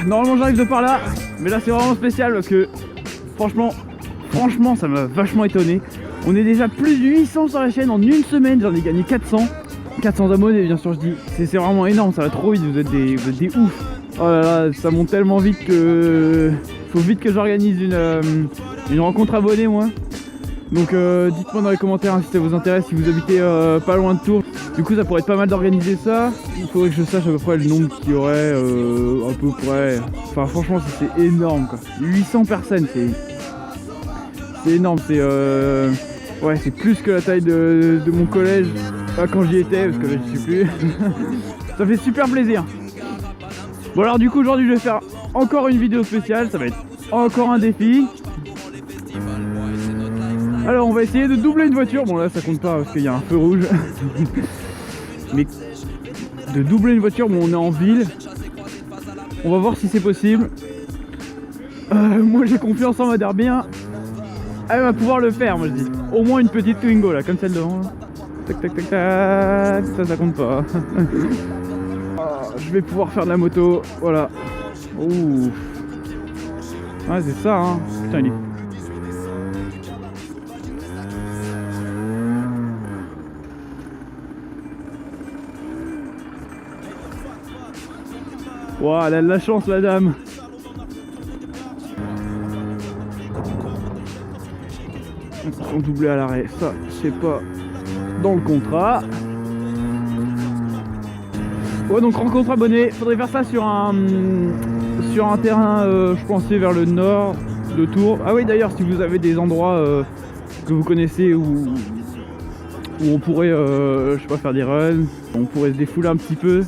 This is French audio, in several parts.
normalement j'arrive de par là, mais là c'est vraiment spécial parce que franchement ça m'a vachement étonné. On est déjà plus de 800 sur la chaîne en une semaine, j'en ai gagné 400 abonnés bien sûr, je dis, c'est vraiment énorme, ça va trop vite, vous êtes des ouf. Oh là là, ça monte tellement vite que faut vite que j'organise une rencontre abonnée moi. Donc dites-moi dans les commentaires hein, si ça vous intéresse, si vous habitez pas loin de Tours. Du coup ça pourrait être pas mal d'organiser ça. Il faudrait que je sache à peu près le nombre qu'il y aurait à peu près. Enfin franchement c'est énorme quoi. 800 personnes, c'est énorme, c'est ouais, c'est plus que la taille de mon collège quand j'y étais, parce que là j'y suis plus. Ça fait super plaisir. Bon alors du coup aujourd'hui je vais faire encore une vidéo spéciale, ça va être encore un défi. Alors on va essayer de doubler une voiture, bon là ça compte pas parce qu'il y a un feu rouge. Mais de doubler une voiture, bon on est en ville. On va voir si c'est possible. Moi j'ai confiance en Madère bien. Elle va pouvoir le faire moi je dis. Au moins une petite Twingo là, comme celle devant. Tac tac tac tac, ça compte pas. Je vais pouvoir faire de la moto, voilà. Ouh. Ouais c'est ça hein. Putain il est... Wow, elle a de la chance la dame. Attention doublé à l'arrêt, ça c'est pas dans le contrat. Ouais donc rencontre abonnée, faudrait faire ça sur un terrain je pensais vers le nord de Tours. Ah oui d'ailleurs si vous avez des endroits que vous connaissez où on pourrait je sais pas faire des runs, on pourrait se défouler un petit peu.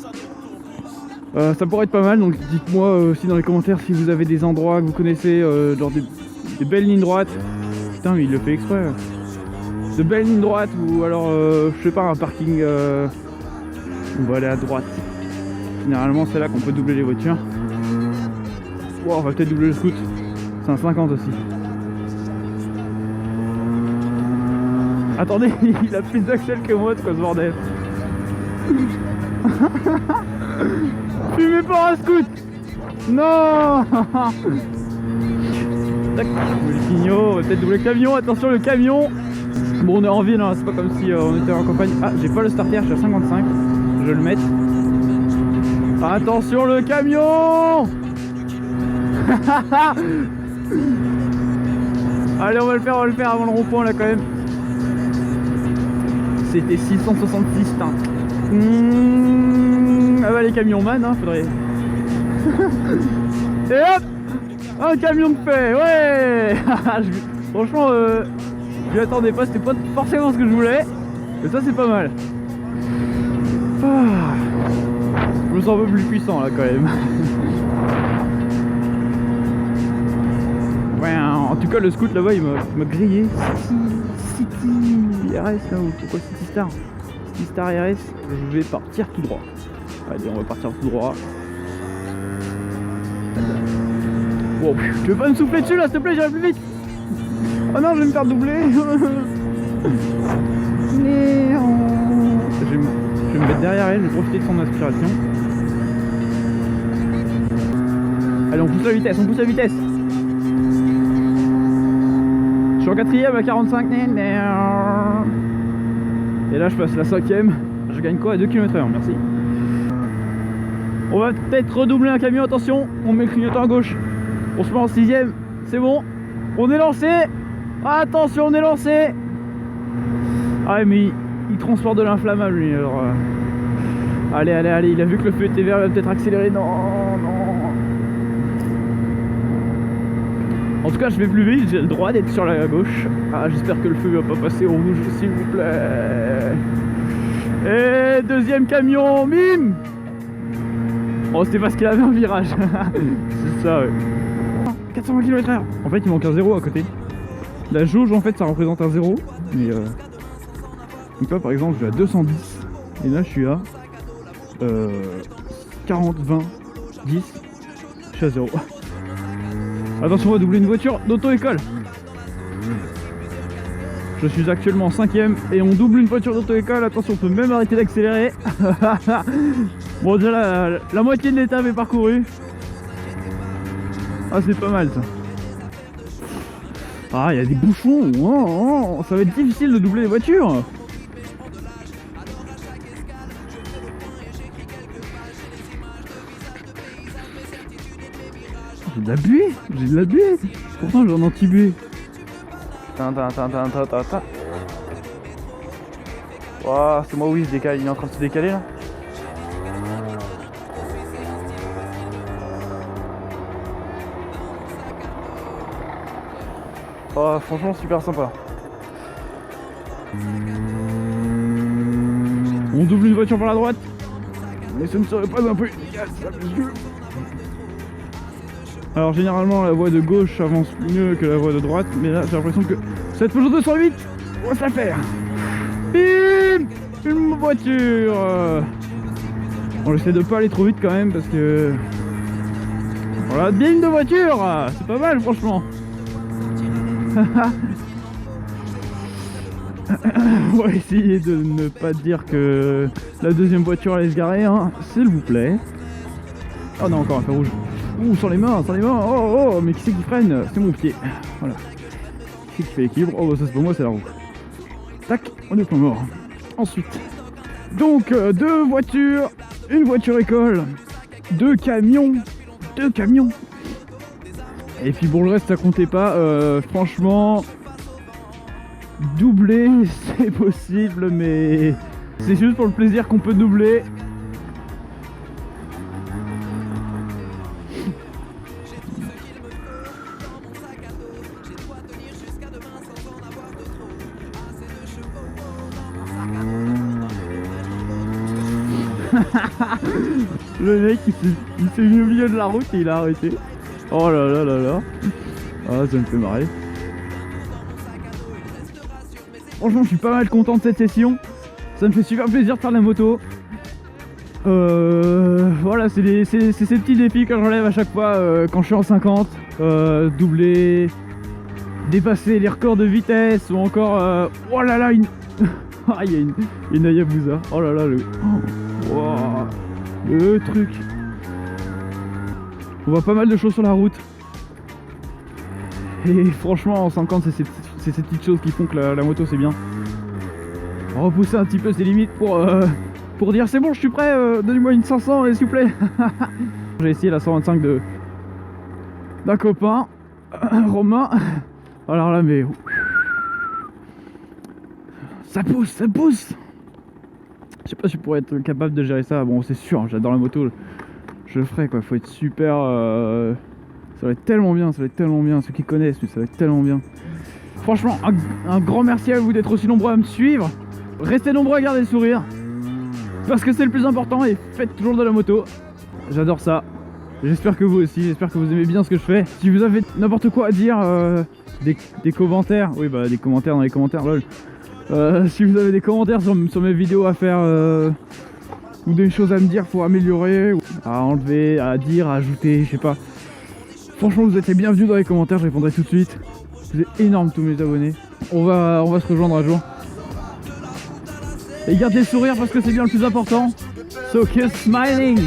Ça pourrait être pas mal, donc dites-moi aussi dans les commentaires si vous avez des endroits que vous connaissez, genre des belles lignes droites. Putain mais il le fait exprès. De belles lignes droites ou alors je sais pas un parking on va aller à droite. Généralement c'est là qu'on peut doubler les voitures. Wow, on va peut-être doubler le scoot. C'est un 50 aussi. Attendez, il a plus d'axel que moi, quoi ce bordel. Fumez pas un scoot. Non. Tac, le signaux, on va peut-être doubler le camion, attention le camion. Bon on est en ville, hein, c'est pas comme si on était en campagne. Ah j'ai pas le starter, je suis à 55. Je vais le mettre. Attention le camion. Allez on va le faire avant le rond-point là quand même. C'était 666 hein. Ah bah les camions man hein, faudrait. Et hop, un camion de paix, ouais. Franchement je m'y attendais pas, c'était pas forcément ce que je voulais. Mais ça c'est pas mal. Je me sens un peu plus puissant là quand même. En tout cas le scoot là-bas il m'a grillé. City RS là ou pourquoi City Star? City Star RS, je vais partir tout droit. Allez on va partir tout droit. Wow, tu veux pas me souffler dessus là s'il te plaît, j'irai plus vite. Oh non je vais me faire doubler. Je vais me mettre derrière elle, je vais profiter de son aspiration. Allez on pousse la vitesse, Je suis en 4ème à 45. Et là je passe la 5ème. Je gagne quoi à 2 km/h, merci. On va peut-être redoubler un camion, attention, on met le clignotant à gauche. On se met en 6ème, c'est bon. On est lancé. Attention on est lancé. Ah ouais, mais il transporte de l'inflammable lui alors. Allez, il a vu que le feu était vert, il va peut-être accélérer. Non. En tout cas je vais plus vite, j'ai le droit d'être sur la gauche. Ah j'espère que le feu va pas passer au rouge s'il vous plaît. Et deuxième camion, mime. Oh c'était parce qu'il avait un virage. C'est ça ouais. 420 km/h. En fait il manque un 0 à côté. La jauge en fait ça représente un 0. Mais donc là par exemple je suis à 210. Et là je suis à 40, 20, 10. Je suis à 0. Attention on va doubler une voiture d'auto-école. Je suis actuellement en 5ème et on double une voiture d'auto-école. Attention on peut même arrêter d'accélérer. Bon déjà la moitié de l'étape est parcourue. Ah, c'est pas mal ça. Ah, il y a des bouchons. Oh, ça va être difficile de doubler les voitures. J'ai de la buée. J'ai de la buée. Pourtant, j'ai un anti-buée. Wow, c'est moi, oui, il se décale. Il est en train de se décaler là. Oh, franchement, super sympa. On double une voiture par la droite. Mais ce ne serait pas un peu illégal, ça, monsieur. Alors, généralement, la voie de gauche avance mieux que la voie de droite. Mais là, j'ai l'impression que cette Peugeot 208 va se la faire. Bim! Une voiture. On essaie de pas aller trop vite quand même parce que... Voilà, bim de voiture. C'est pas mal, franchement. On va essayer de ne pas dire que la deuxième voiture allait se garer, hein, s'il vous plaît. Oh non, encore un feu rouge. Ouh, sur les mains, sur les mains. Oh, oh, mais qui c'est qui freine? C'est mon pied. Voilà. Qui c'est qui fait l'équilibre? Oh, bah ça c'est pour moi, c'est la roue. Tac, on est au point mort. Ensuite. Donc, deux voitures, une voiture école, deux camions. Et puis pour le reste, ça comptait pas. Franchement, doubler, c'est possible, mais c'est juste pour le plaisir qu'on peut doubler. Le mec, il s'est mis au milieu de la route et il a arrêté. Oh là là là là. Ah, ça me fait marrer. Franchement, je suis pas mal content de cette session. Ça me fait super plaisir de faire de la moto. Voilà, c'est ces petits défis que je relève à chaque fois quand je suis en 50. Doubler, dépasser les records de vitesse ou encore... oh là là, ah, il y a une Hayabusa. Oh là là, wow, le truc. On voit pas mal de choses sur la route. Et franchement, en 50, c'est ces petites choses qui font que la moto c'est bien. Repousser un petit peu ses limites pour dire c'est bon, je suis prêt, donnez-moi une 500 s'il vous plaît. J'ai essayé la 125 d'un copain, Romain. Alors là, mais... Ça pousse, ça pousse. Je sais pas si je pourrais être capable de gérer ça. Bon, c'est sûr, j'adore la moto. Je le ferai quoi, faut être super... Ça va être tellement bien, ça va être tellement bien. Ceux qui connaissent, ça va être tellement bien. Franchement, un grand merci à vous d'être aussi nombreux à me suivre. Restez nombreux à garder le sourire. Parce que c'est le plus important et faites toujours de la moto. J'adore ça. J'espère que vous aussi, j'espère que vous aimez bien ce que je fais. Si vous avez n'importe quoi à dire, des commentaires. Oui bah des commentaires dans les commentaires, lol. Si vous avez des commentaires sur mes vidéos à faire ou des choses à me dire pour améliorer, ou à enlever, à dire, à ajouter, je sais pas. Franchement, vous êtes les bienvenus dans les commentaires, je répondrai tout de suite. Vous êtes énormes tous mes abonnés. On va se rejoindre un jour. Et gardez le sourire parce que c'est bien le plus important. So keep smiling.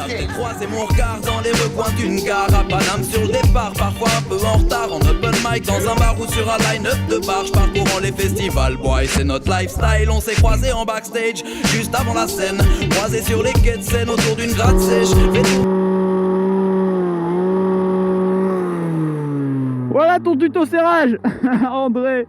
J'ai croisé mon regard dans les recoins d'une gare à Paname sur le départ, parfois un peu en retard, en open mic dans un bar ou sur un line-up de barge, parcourant les festivals, boy c'est notre lifestyle. On s'est croisés en backstage, juste avant la scène, croisés sur les quais de Seine autour d'une gratte sèche. Voilà ton tuto serrage, André.